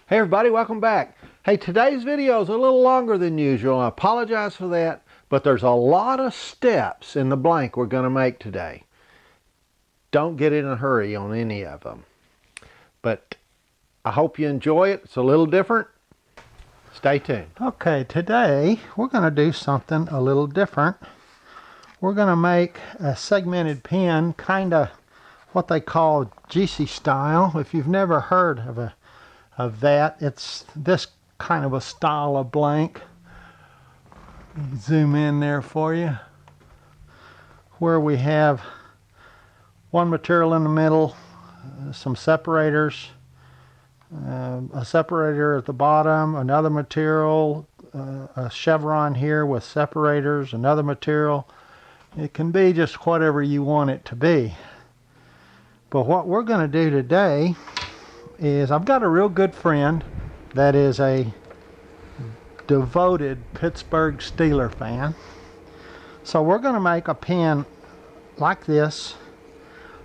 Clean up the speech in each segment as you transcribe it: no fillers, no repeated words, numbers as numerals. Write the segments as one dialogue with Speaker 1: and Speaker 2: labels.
Speaker 1: Hey everybody, welcome back. Hey, today's video is a little longer than usual. I apologize for that, but there's a lot of steps in the blank we're going to make today. Don't get in a hurry on any of them. But I hope you enjoy it. It's a little different. Stay tuned.
Speaker 2: Okay, today we're going to do something a little different. We're going to make a segmented pen, kind of what they call Gisi style. If you've never heard of that, it's this kind of a style of blank. Zoom in there for you, where we have one material in the middle, some separators, a separator at the bottom, another material, a chevron here with separators, another material. It can be just whatever you want it to be. But what we're going to do today is, I've got a real good friend that is a devoted Pittsburgh Steelers fan. So we're going to make a pen like this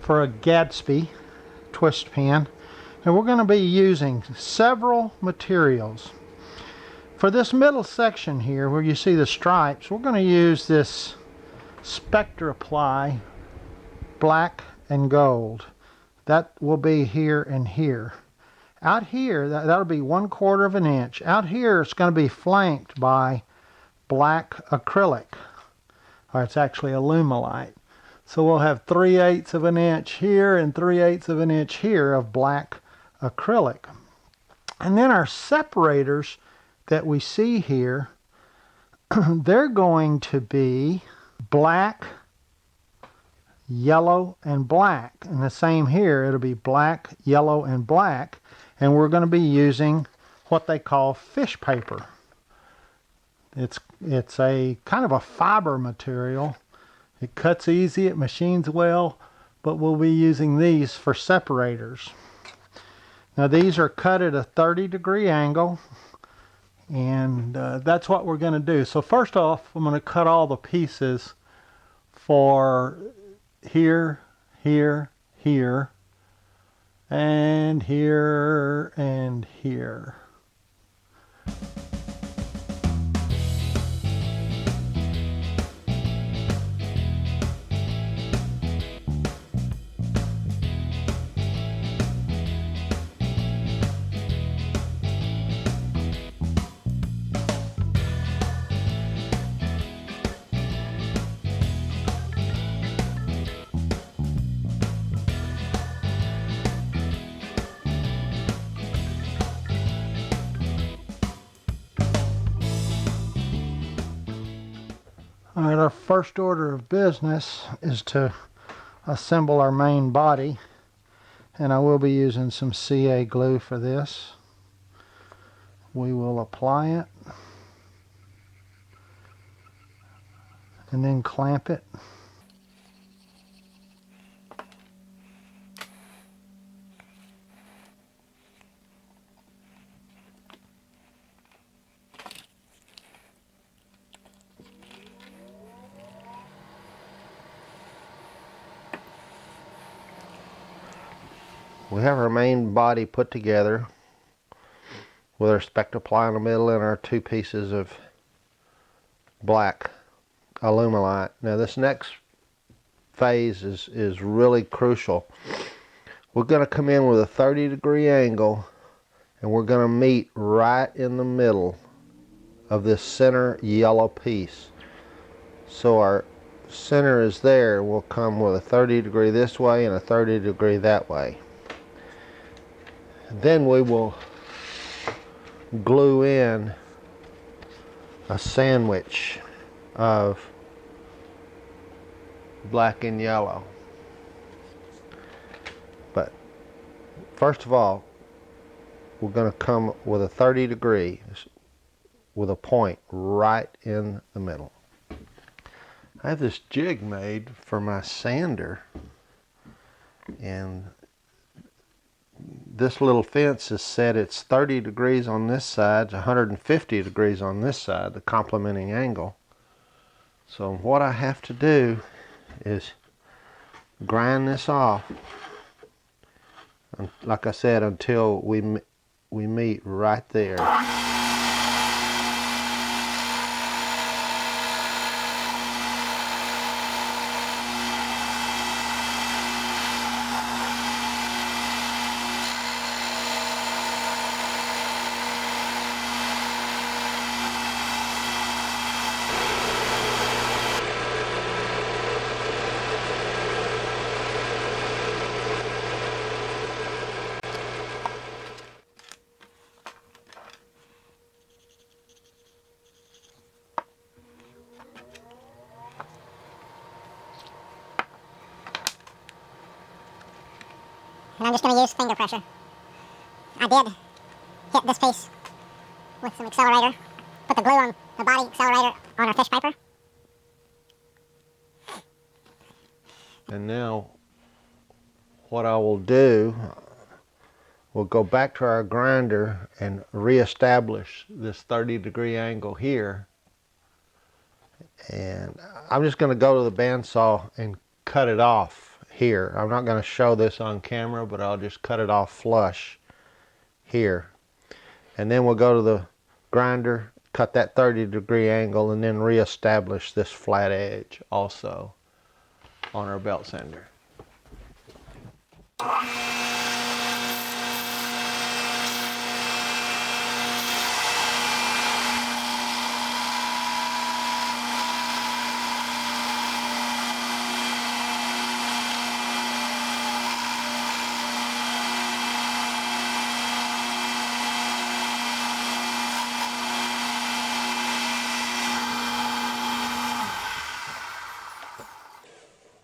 Speaker 2: for a Gatsby twist pen. And we're going to be using several materials. For this middle section here where you see the stripes, we're going to use this Spectra Ply black and gold. That will be here and here. Out here, that'll be 1/4 of an inch. Out here, it's going to be flanked by black acrylic. Or it's actually Alumilite. So we'll have 3/8 of an inch here and 3/8 of an inch here of black acrylic. And then our separators that we see here, they're going to be black, yellow, and black. And the same here, it'll be black, yellow, and black. And we're going to be using what they call fish paper. It's a kind of a fiber material. It cuts easy, it machines well, but we'll be using these for separators. Now these are cut at a 30-degree angle, and that's what we're going to do. So first off, I'm going to cut all the pieces for here, here, here, and here, and here. All right, our first order of business is to assemble our main body, and I will be using some CA glue for this. We will apply it and then clamp it.
Speaker 1: We have our main body put together with our Spectra Ply in the middle and our 2 pieces of black Alumilite. Now this next phase is really crucial. We're going to come in with a 30-degree angle, and we're going to meet right in the middle of this center yellow piece. So our center is there. We'll come with a 30-degree this way and a 30-degree that way. Then we will glue in a sandwich of black and yellow. But first of all, we're going to come with a 30-degree with a point right in the middle. I have this jig made for my sander, and this little fence is set, it's 30 degrees on this side, 150 degrees on this side, the complementing angle. So what I have to do is grind this off, like I said, until we we meet right there.
Speaker 3: And I'm just going to use finger pressure. I did hit this piece with some accelerator. Put the glue on the body accelerator on our fish paper.
Speaker 1: And now what I will do, we'll go back to our grinder and reestablish this 30-degree angle here. And I'm just going to go to the bandsaw and cut it off here. I'm not going to show this on camera, but I'll just cut it off flush here. And then we'll go to the grinder, cut that 30-degree angle, and then reestablish this flat edge also on our belt sander.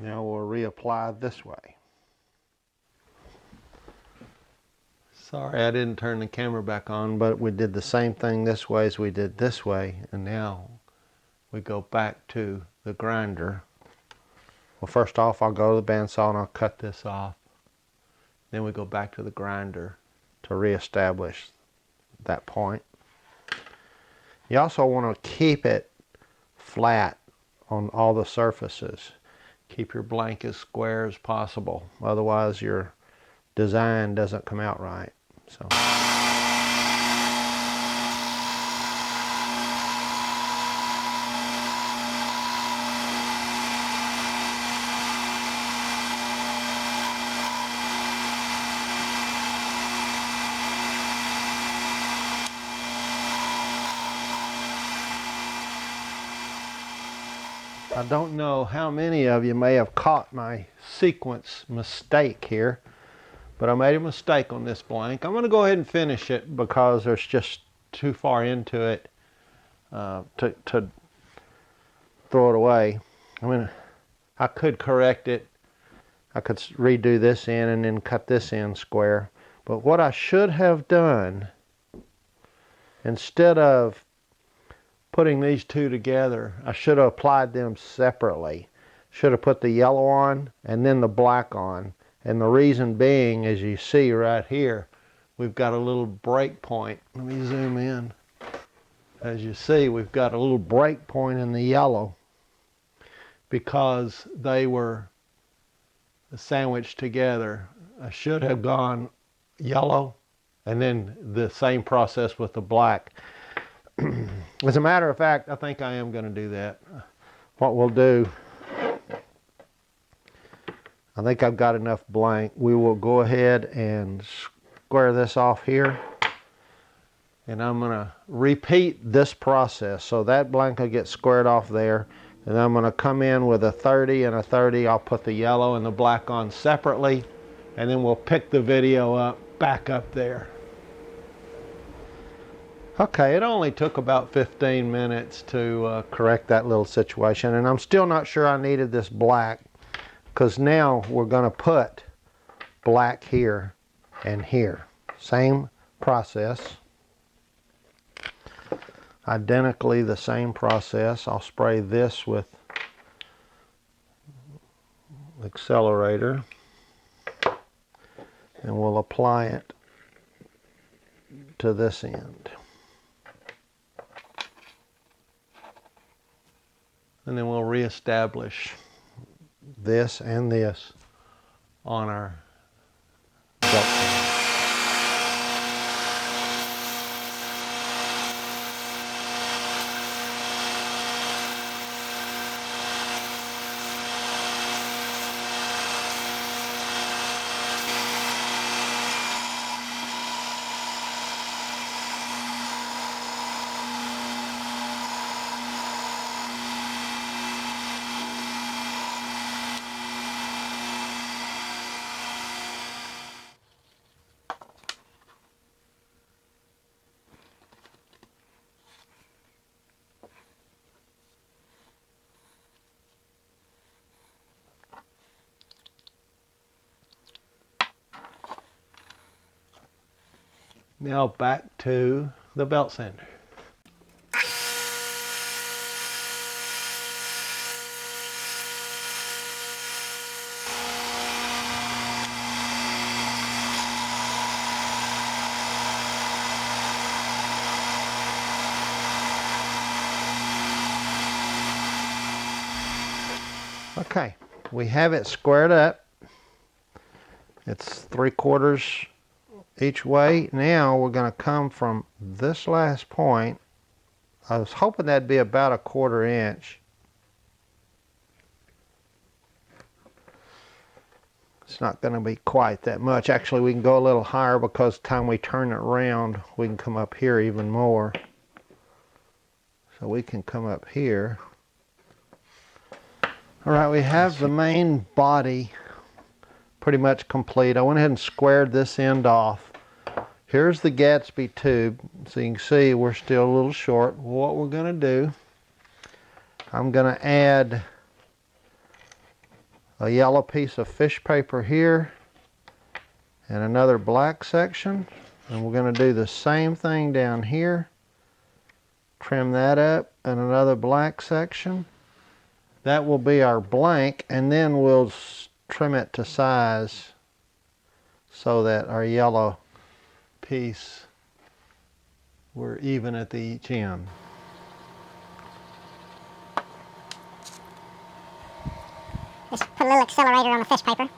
Speaker 1: Now we'll reapply this way. Sorry I didn't turn the camera back on, but we did the same thing this way as we did this way, and now we go back to the grinder. Well, first off, I'll go to the bandsaw and I'll cut this off. Then we go back to the grinder to reestablish that point. You also want to keep it flat on all the surfaces. Keep your blank as square as possible, otherwise your design doesn't come out right. So. I don't know how many of you may have caught my sequence mistake here, but I made a mistake on this blank. I'm going to go ahead and finish it because there's just too far into it to throw it away. I could correct it. I could redo this end and then cut this end square. But what I should have done, instead of putting these two together, I should have applied them separately. Should have put the yellow on and then the black on. And the reason being, as you see right here, we've got a little break point. Let me zoom in. As you see, we've got a little break point in the yellow because they were sandwiched together. I should have gone yellow and then the same process with the black. As a matter of fact, I think I am going to do that. What we'll do, I think I've got enough blank. We will go ahead and square this off here. And I'm going to repeat this process. So that blank will get squared off there. And I'm going to come in with a 30 and a 30. I'll put the yellow and the black on separately. And then we'll pick the video up, back up there. Okay, it only took about 15 minutes to correct that little situation, and I'm still not sure I needed this black, because now we're going to put black here and here. Same process. Identically the same process. I'll spray this with accelerator, and we'll apply it to this end. And then we'll reestablish this and this on our belt.
Speaker 2: Now back to the belt sander.
Speaker 1: Okay, we have it squared up. It's 3/4 each way. Now we're going to come from this last point. I was hoping that'd be about 1/4 inch. It's not going to be quite that much. Actually, we can go a little higher because the time we turn it around, we can come up here even more. So we can come up here. All right, we have the main body pretty much complete. I went ahead and squared this end off. Here's the Gatsby tube. So you can see we're still a little short. What we're going to do, I'm going to add a yellow piece of fish paper here and another black section. And we're going to do the same thing down here. Trim that up and another black section. That will be our blank, and then we'll trim it to size so that our yellow piece, we're even at each end.
Speaker 3: Just put a little accelerator on the fish paper.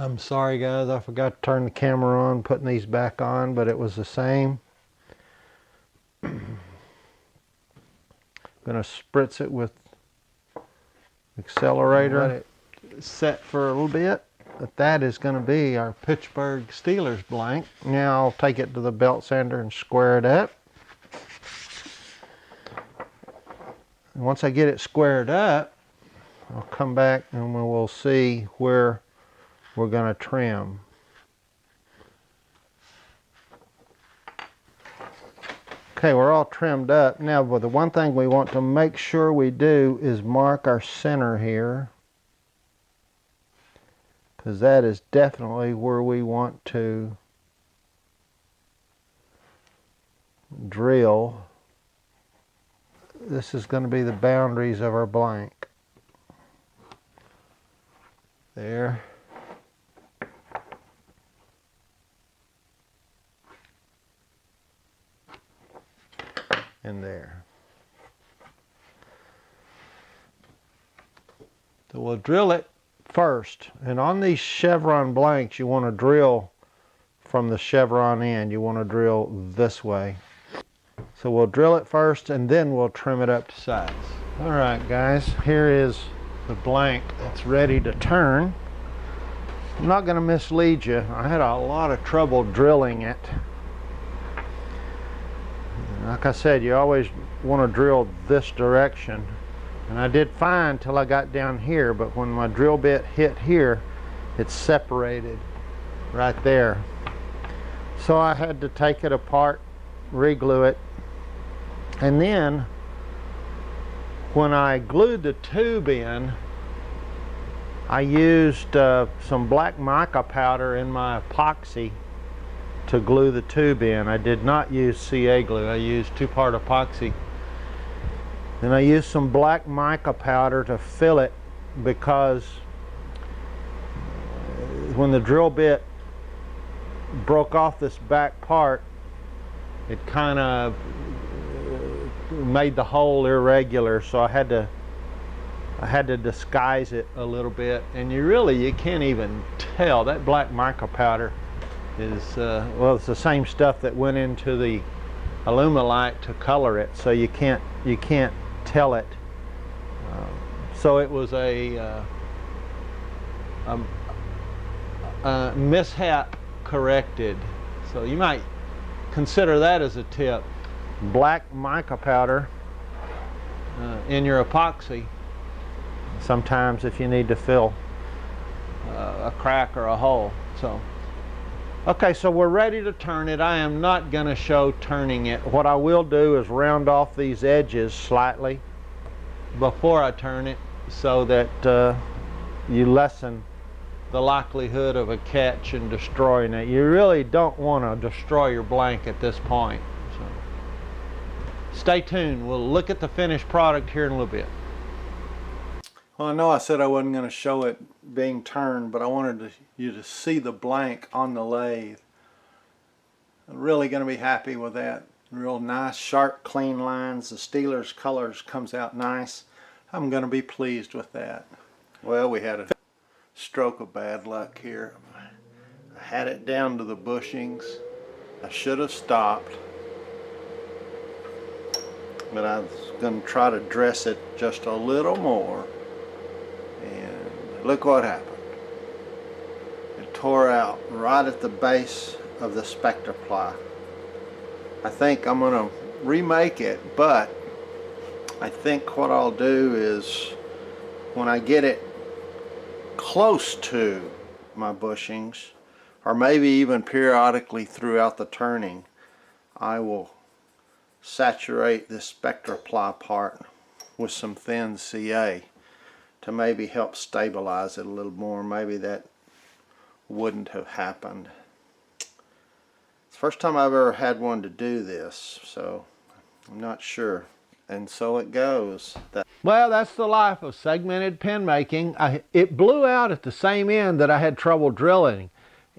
Speaker 1: I'm sorry guys, I forgot to turn the camera on, putting these back on, but it was the same. I'm going to spritz it with accelerator. Let it set for a little bit. But that is going to be our Pittsburgh Steelers blank. Now I'll take it to the belt sander and square it up. And once I get it squared up, I'll come back and we'll see where we're going to trim. Okay, we're all trimmed up. Now, but the one thing we want to make sure we do is mark our center here, because that is definitely where we want to drill. This is going to be the boundaries of our blank. There. And there. So we'll drill it first. And on these chevron blanks, you want to drill from the chevron end. You want to drill this way. So we'll drill it first and then we'll trim it up to size. All right, guys, here is the blank that's ready to turn. I'm not going to mislead you. I had a lot of trouble drilling it. Like I said, you always want to drill this direction. And I did fine till I got down here, but when my drill bit hit here, it separated right there. So I had to take it apart, re-glue it. And then when I glued the tube in, I used some black mica powder in my epoxy to glue the tube in. I did not use CA glue. I used 2-part epoxy. And I used some black mica powder to fill it, because when the drill bit broke off this back part, it kind of made the hole irregular, so I had to disguise it a little bit. And you can't even tell. That black mica powder is well, it's the same stuff that went into the Alumilite to color it, so you can't tell it. So it was a mishap corrected. So you might consider that as a tip.
Speaker 2: black mica powder in your epoxy. Sometimes if you need to fill a crack or a hole. So, okay, so we're ready to turn it. I am not going to show turning it. What I will do is round off these edges slightly before I turn it, so that you lessen the likelihood of a catch and destroying it. You really don't want to destroy your blank at this point. So, stay tuned. We'll look at the finished product here in a little bit. Well, I know I said I wasn't going to show it being turned, but I wanted you to see the blank on the lathe. I'm really going to be happy with that. Real nice, sharp, clean lines. The Steelers colors comes out nice. I'm going to be pleased with that. Well, we had a stroke of bad luck here. I had it down to the bushings. I should have stopped, but I was going to try to dress it just a little more. And look what happened. It tore out right at the base of the spectre ply. I think I'm going to remake it, but I think what I'll do is when I get it close to my bushings, or maybe even periodically throughout the turning, I will saturate this spectre ply part with some thin CA to maybe help stabilize it a little more. Maybe that wouldn't have happened. It's the first time I've ever had one to do this, so I'm not sure. And so it goes. Well, that's the life of segmented pen making. It blew out at the same end that I had trouble drilling,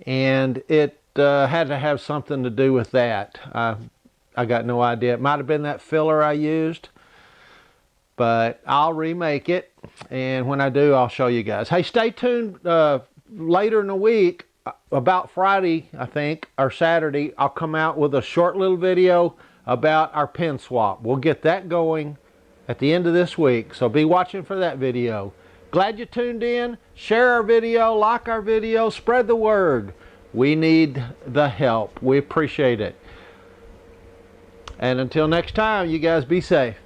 Speaker 2: and it had to have something to do with that. I got no idea. It might have been that filler I used, but I'll remake it, and when I do, I'll show you guys. Hey, stay tuned later in the week, about Friday, I think, or Saturday, I'll come out with a short little video about our pen swap. We'll get that going at the end of this week, so be watching for that video. Glad you tuned in. Share our video, like our video, spread the word. We need the help. We appreciate it. And until next time, you guys be safe.